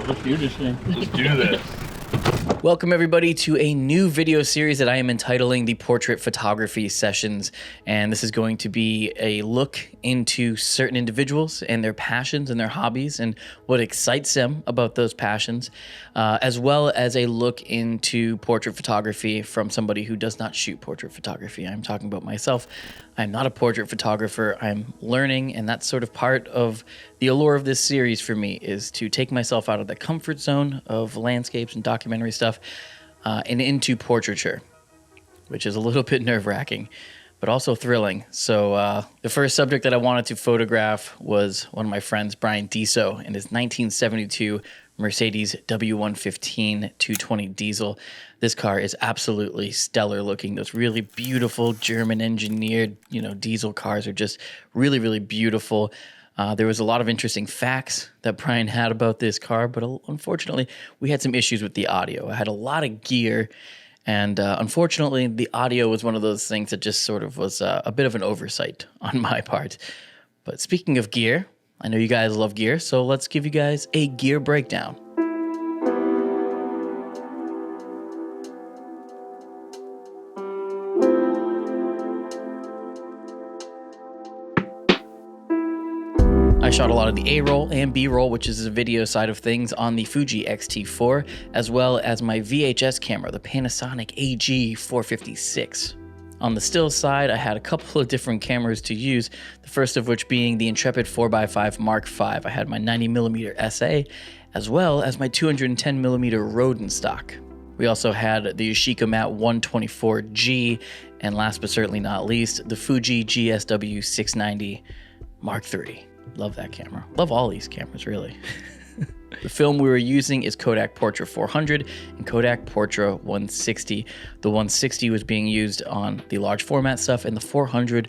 Let's do this thing. Let's do this. Welcome everybody to a new video series that I am entitling the Portrait Photography Sessions, and this is going to be a look into certain individuals and their passions and their hobbies and what excites them about those passions, as well as a look into portrait photography from somebody who does not shoot portrait photography. I'm talking about myself. I'm not a portrait photographer. I'm learning, and that's sort of part of the allure of this series for me, is to take myself out of the comfort zone of landscapes and documentary stuff and into portraiture, which is a little bit nerve-wracking, but also thrilling. So the first subject that I wanted to photograph was one of my friends, Brian Diso, in his 1972 Mercedes W115 220 diesel. This car is absolutely stellar looking. Those really beautiful German engineered, diesel cars are just really, really beautiful. There was a lot of interesting facts that Brian had about this car, but unfortunately, we had some issues with the audio. I had a lot of gear, and unfortunately, the audio was one of those things that just sort of was a bit of an oversight on my part. But speaking of gear, I know you guys love gear, so let's give you guys a gear breakdown. I shot a lot of the A-roll and B-roll, which is the video side of things, on the Fuji X-T4, as well as my VHS camera, the Panasonic AG456. On the still side, I had a couple of different cameras to use, the first of which being the Intrepid 4x5 Mark V. I had my 90mm SA, as well as my 210mm Roden stock. We also had the Yashica Mat 124G, and last but certainly not least, the Fuji GSW 690 Mark III. Love that camera. Love all these cameras, really. The film we were using is Kodak Portra 400 and Kodak Portra 160. The 160 was being used on the large format stuff, and the 400,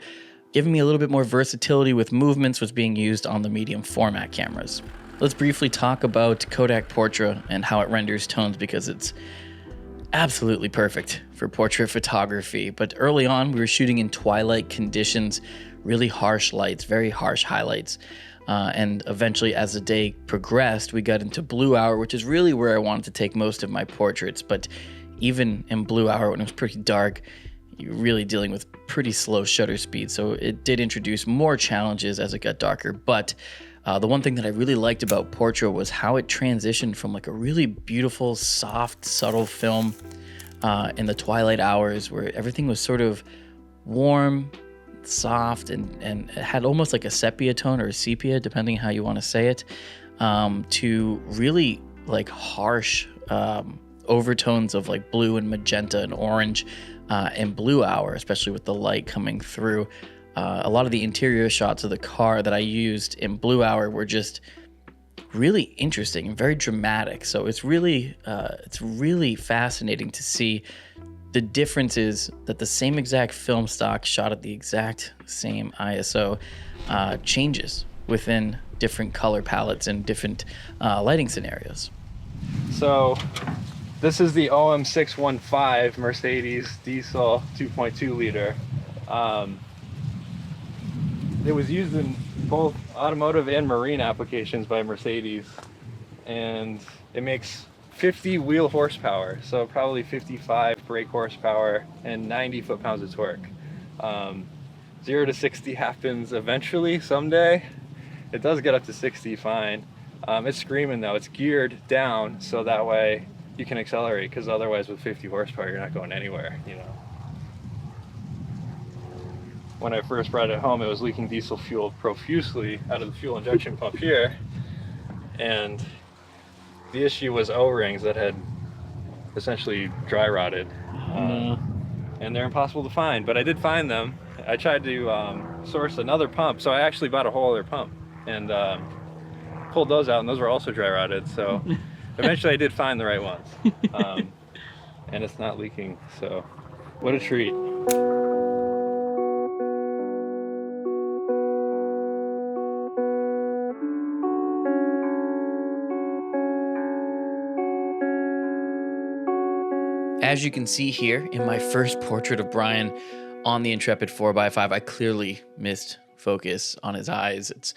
giving me a little bit more versatility with movements, was being used on the medium format cameras. Let's briefly talk about Kodak Portra and how it renders tones, because it's absolutely perfect for portrait photography. But early on, we were shooting in twilight conditions, really harsh lights, very harsh highlights. And eventually, as the day progressed, we got into blue hour, which is really where I wanted to take most of my portraits. But even in blue hour, when it was pretty dark, you're really dealing with pretty slow shutter speed. So it did introduce more challenges as it got darker. But the one thing that I really liked about Portra was how it transitioned from like a really beautiful, soft, subtle film in the twilight hours, where everything was sort of warm, soft, and it had almost like a sepia tone or a sepia, depending how you want to say it, to really like harsh overtones of like blue and magenta and orange in blue hour, especially with the light coming through. A lot of the interior shots of the car that I used in blue hour were just really interesting and very dramatic. So it's really fascinating to see the difference is that the same exact film stock shot at the exact same ISO changes within different color palettes and different lighting scenarios. So this is the OM615 Mercedes diesel 2.2 liter. It was used in both automotive and marine applications by Mercedes, and it makes 50 wheel horsepower, so probably 55 brake horsepower and 90 foot-pounds of torque. 0 to 60 happens eventually, someday. It does get up to 60 fine. It's screaming though. It's geared down so that way you can accelerate, because otherwise with 50 horsepower you're not going anywhere, when I first brought it home, it was leaking diesel fuel profusely out of the fuel injection pump here. And the issue was O-rings that had essentially dry rotted. And they're impossible to find, but I did find them. I tried to source another pump, so I actually bought a whole other pump and pulled those out, and those were also dry rotted. So eventually I did find the right ones, and it's not leaking, so what a treat. As you can see here in my first portrait of Brian on the Intrepid 4x5, I clearly missed focus on his eyes. It's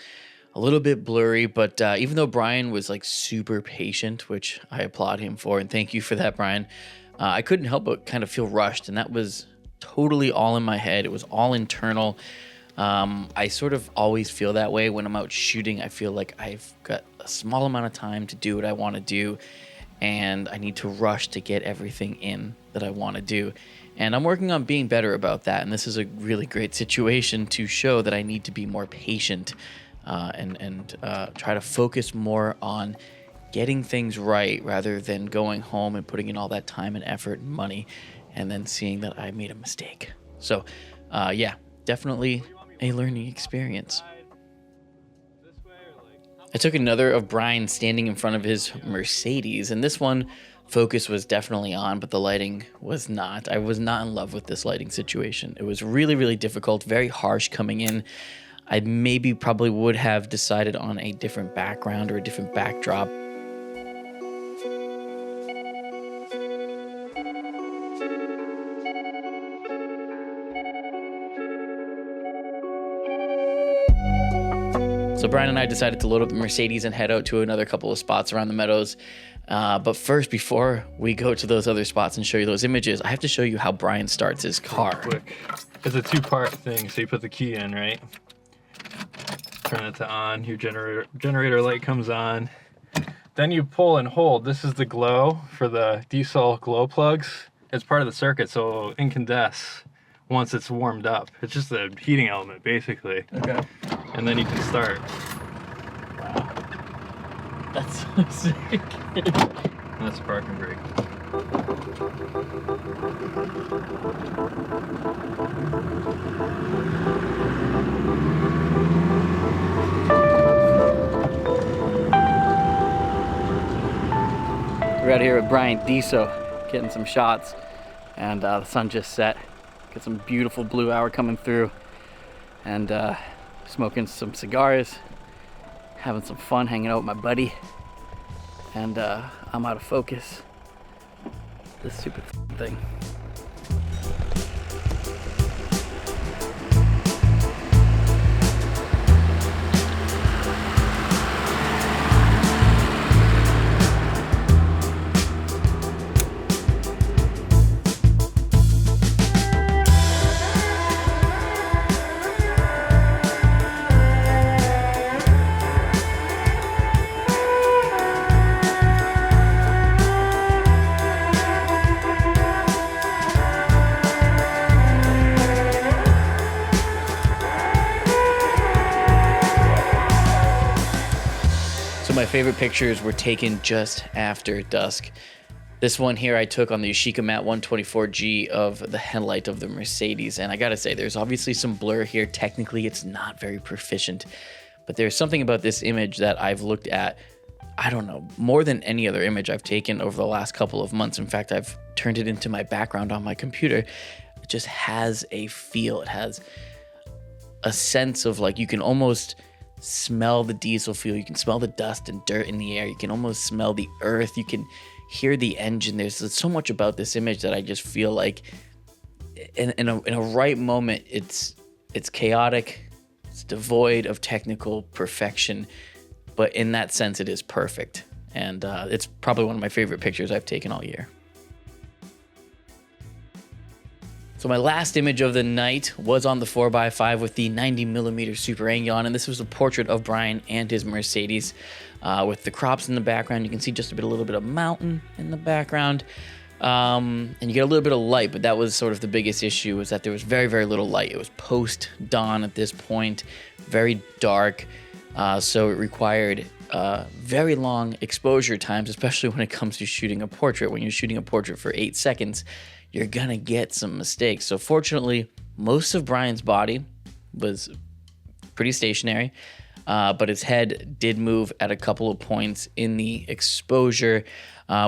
a little bit blurry, but even though Brian was like super patient, which I applaud him for, and thank you for that, Brian, I couldn't help but kind of feel rushed, and that was totally all in my head. It was all internal. I sort of always feel that way when I'm out shooting. I feel like I've got a small amount of time to do what I want to do, and I need to rush to get everything in that I want to do. And I'm working on being better about that, and this is a really great situation to show that I need to be more patient and try to focus more on getting things right rather than going home and putting in all that time and effort and money and then seeing that I made a mistake. So yeah, definitely a learning experience. I took another of Brian standing in front of his Mercedes, and this one focus was definitely on, but the lighting was not. I was not in love with this lighting situation. It was really, really difficult, very harsh coming in. I probably would have decided on a different background or a different backdrop. So Brian and I decided to load up the Mercedes and head out to another couple of spots around the meadows. But first, before we go to those other spots and show you those images, I have to show you how Brian starts his car. Quick. It's a two-part thing, so you put the key in, right? Turn it to on, your generator light comes on. Then you pull and hold. This is the glow for the diesel glow plugs. It's part of the circuit, so it'll incandesce once it's warmed up. It's just a heating element, basically. Okay. And then you can start. Wow. That's so sick. And that's the parking brake. We're out here with Brian Diso, getting some shots, and the sun just set. Got some beautiful blue hour coming through, and smoking some cigars, having some fun hanging out with my buddy, and I'm out of focus. This stupid thing. My favorite pictures were taken just after dusk. This one here I took on the Yashica Mat 124G of the headlight of the Mercedes, and I gotta say, there's obviously some blur here. Technically, it's not very proficient, but there's something about this image that I've looked at, I don't know, more than any other image I've taken over the last couple of months. In fact, I've turned it into my background on my computer. It just has a feel. It has a sense of, like, you can almost smell the diesel fuel, you can smell the dust and dirt in the air, you can almost smell the earth, you can hear the engine. There's so much about this image that I just feel like in a right moment, it's chaotic, it's devoid of technical perfection, but in that sense it is perfect, and it's probably one of my favorite pictures I've taken all year. So my last image of the night was on the 4x5 with the 90mm Super Anguillon, and this was a portrait of Brian and his Mercedes with the crops in the background. You can see just a little bit of mountain in the background. And you get a little bit of light, but that was sort of the biggest issue, was that there was very, very little light. It was post-dawn at this point, very dark, so it required very long exposure times, especially when it comes to shooting a portrait. When you're shooting a portrait for 8 seconds, you're gonna get some mistakes. So fortunately, most of Brian's body was pretty stationary, but his head did move at a couple of points in the exposure,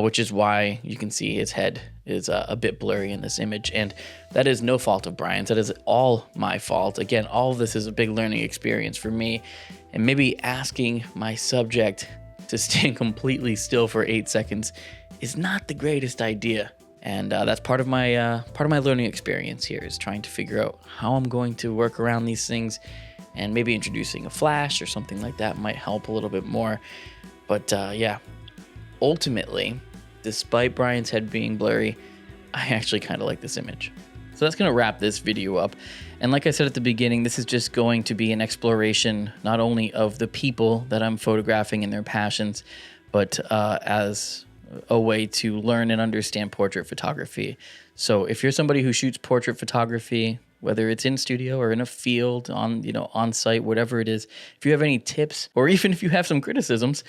which is why you can see his head is a bit blurry in this image. And that is no fault of Brian's. That is all my fault. Again, all of this is a big learning experience for me. And maybe asking my subject to stand completely still for 8 seconds is not the greatest idea. And that's part of my learning experience here, is trying to figure out how I'm going to work around these things, and maybe introducing a flash or something like that might help a little bit more. But yeah, ultimately, despite Brian's head being blurry, I actually kind of like this image. So that's going to wrap this video up. And like I said at the beginning, this is just going to be an exploration not only of the people that I'm photographing and their passions, but as a way to learn and understand portrait photography. So if you're somebody who shoots portrait photography, whether it's in studio or in a field, on site, whatever it is, if you have any tips, or even if you have some criticisms,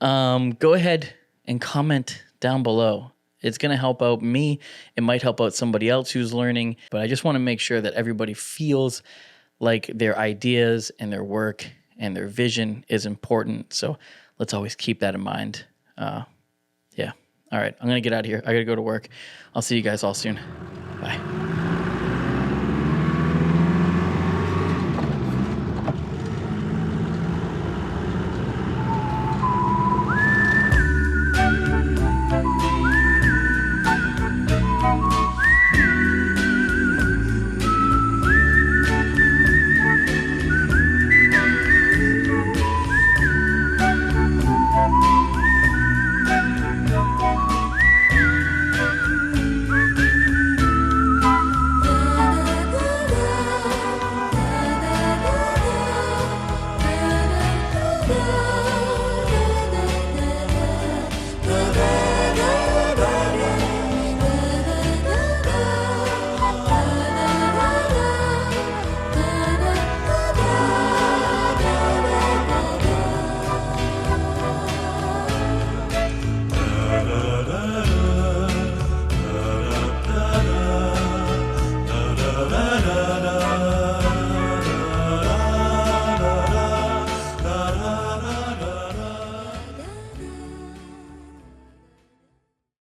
go ahead and comment down below. It's going to help out me. It might help out somebody else who's learning, but I just want to make sure that everybody feels like their ideas and their work and their vision is important. So let's always keep that in mind. Yeah. All right. I'm going to get out of here. I got to go to work. I'll see you guys all soon. Bye.